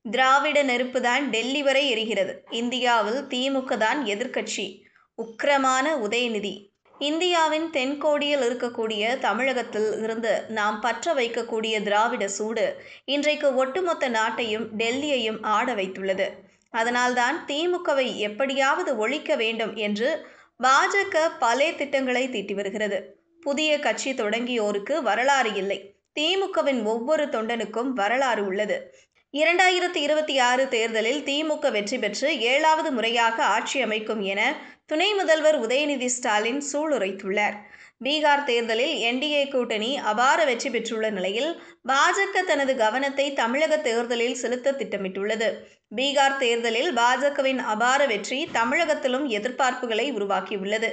திராவிட நெருப்பு தான் டெல்லி வரை எரிகிறது. இந்தியாவில் திமுக தான் எதிர்க்கட்சி. உக்கிரமான உதயநிதி. இந்தியாவின் தென்கோடியில் இருக்கக்கூடிய தமிழகத்தில் இருந்து நாம் பற்ற வைக்கக்கூடிய திராவிட சூடு இன்றைக்கு ஒட்டுமொத்த நாட்டையும் டெல்லியையும் ஆட வைத்துள்ளது. அதனால்தான் திமுகவை எப்படியாவது ஒழிக்க வேண்டும் என்று பாஜக பல திட்டங்களை தீட்டி வருகிறது. புதிய கட்சி தொடங்கியோருக்கு வரலாறு இல்லை. திமுகவின் ஒவ்வொரு தொண்டனுக்கும் வரலாறு உள்ளது. 2026 தேர்தலில் திமுக வெற்றி பெற்று 7வது முறையாக ஆட்சி அமைக்கும் என துணை முதல்வர் உதயநிதி ஸ்டாலின் சூளுரைத்துள்ளார். பீகார் தேர்தலில் என்டிஏ கூட்டணி அபார வெற்றி பெற்றுள்ள நிலையில் பாஜக தனது கவனத்தை தமிழக தேர்தலில் செலுத்த திட்டமிட்டுள்ளது. பீகார் தேர்தலில் பாஜகவின் அபார வெற்றி தமிழகத்திலும் எதிர்பார்ப்புகளை உருவாக்கியுள்ளது.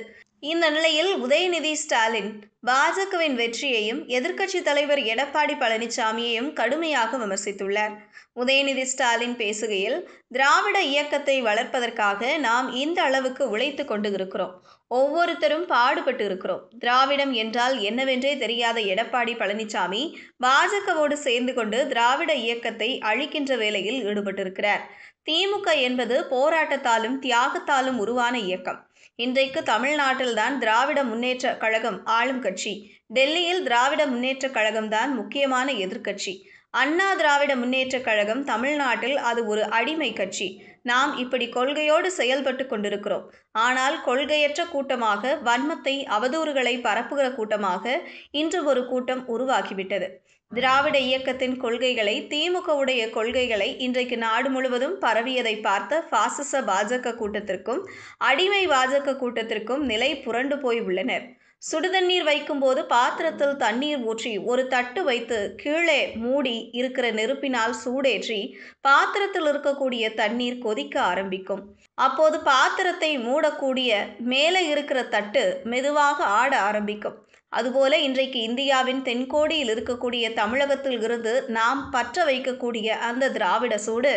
இந்த நிலையில் உதயநிதி ஸ்டாலின் பாஜகவின் வெற்றியையும் எதிர்க்கட்சித் தலைவர் எடப்பாடி பழனிசாமியையும் கடுமையாக விமர்சித்துள்ளார். உதயநிதி ஸ்டாலின் பேசுகையில், திராவிட இயக்கத்தை வளர்ப்பதற்காக நாம் இந்த அளவுக்கு உழைத்து கொண்டு இருக்கிறோம். ஒவ்வொருத்தரும் பாடுபட்டு இருக்கிறோம். திராவிடம் என்றால் என்னவென்றே தெரியாத எடப்பாடி பழனிசாமி பாஜகவோடு சேர்ந்து கொண்டு திராவிட இயக்கத்தை அழிக்கின்ற வேலையில் ஈடுபட்டிருக்கிறார். திமுக என்பது போராட்டத்தாலும் தியாகத்தாலும் உருவான இயக்கம். இன்றைக்கு தமிழ்நாட்டில்தான் திராவிட முன்னேற்ற கழகம் ஆளும் கட்சி. டெல்லியில் திராவிட முன்னேற்ற கழகம்தான் முக்கியமான எதிர்க்கட்சி. அண்ணா திராவிட முன்னேற்ற கழகம் தமிழ்நாட்டில் அது ஒரு அடிமை கட்சி. நாம் இப்படி கொள்கையோடு செயல்பட்டு கொண்டிருக்கிறோம். ஆனால் கொள்கையற்ற கூட்டமாக, வன்மத்தை அவதூறுகளை பரப்புகிற கூட்டமாக இன்று ஒரு கூட்டம் உருவாகிவிட்டது. திராவிட இயக்கத்தின் கொள்கைகளை, திமுகவுடைய கொள்கைகளை இன்றைக்கு நாடு முழுவதும் பரவியதை பார்த்த பாசிச பாஜக கூட்டத்திற்கும் அடிமை பாஜக கூட்டத்திற்கும் நிலை புரண்டு போய் உள்ளனர். சுடுதண்ணீர் வைக்கும்போது பாத்திரத்தில் தண்ணீர் ஊற்றி ஒரு தட்டு வைத்து கீழே மூடி இருக்கிற நெருப்பினால் சூடேற்றி பாத்திரத்தில் இருக்கக்கூடிய தண்ணீர் கொதிக்க ஆரம்பிக்கும். அப்போது பாத்திரத்தை மூடக்கூடிய மேலே இருக்கிற தட்டு மெதுவாக ஆட ஆரம்பிக்கும். அதுபோல இன்றைக்கு இந்தியாவின் தென்கோடியில் இருக்கக்கூடிய தமிழகத்தில் இருந்து நாம் பற்ற வைக்கக்கூடிய அந்த திராவிட சூடு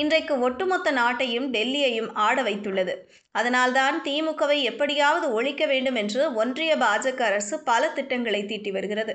இன்றைக்கு ஒட்டுமொத்த நாட்டையும் டெல்லியையும் ஆட வைத்துள்ளது. அதனால்தான் திமுகவை எப்படியாவது ஒழிக்க வேண்டும் என்று ஒன்றிய பாஜக அரசு பல திட்டங்களை தீட்டி வருகிறது.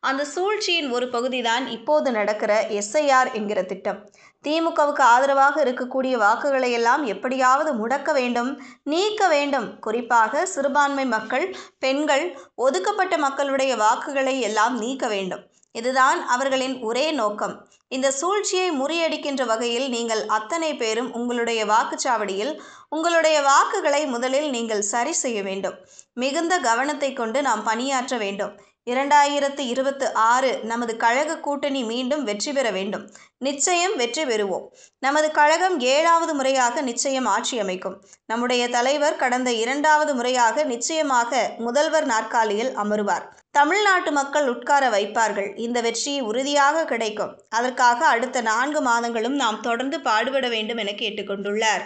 அந்த சூழ்ச்சியின் ஒரு பகுதிதான் இப்போது நடக்கிற SIR என்கிற திட்டம். திமுகவுக்கு ஆதரவாக இருக்கக்கூடிய வாக்குகளை எல்லாம் எப்படியாவது முடக்க வேண்டும், நீக்க வேண்டும். குறிப்பாக சிறுபான்மை மக்கள், பெண்கள், ஒதுக்கப்பட்ட மக்களுடைய வாக்குகளை எல்லாம் நீக்க வேண்டும். இதுதான் அவர்களின் ஒரே நோக்கம். இந்த சூழ்ச்சியை முறியடிக்கின்ற வகையில் நீங்கள் அத்தனை பேரும் உங்களுடைய வாக்குச்சாவடியில் உங்களுடைய வாக்குகளை முதலில் நீங்கள் சரி செய்ய வேண்டும். மிகுந்த கவனத்தை கொண்டு நாம் பணியாற்ற வேண்டும். 2026 நமது கழக கூட்டணி மீண்டும் வெற்றி பெற வேண்டும். நிச்சயம் வெற்றி பெறுவோம். நமது கழகம் 7வது முறையாக நிச்சயம் ஆட்சி அமைக்கும். நம்முடைய தலைவர் கடந்த 2வது முறையாக நிச்சயமாக முதல்வர் நாற்காலியில் அமருவார். தமிழ்நாட்டு மக்கள் உட்கார வைப்பார்கள். இந்த வெற்றி உறுதியாக கிடைக்கும். அதற்காக அடுத்த 4 மாதங்களும் நாம் தொடர்ந்து பாடுபட வேண்டும் என கேட்டுக்கொண்டுள்ளார்.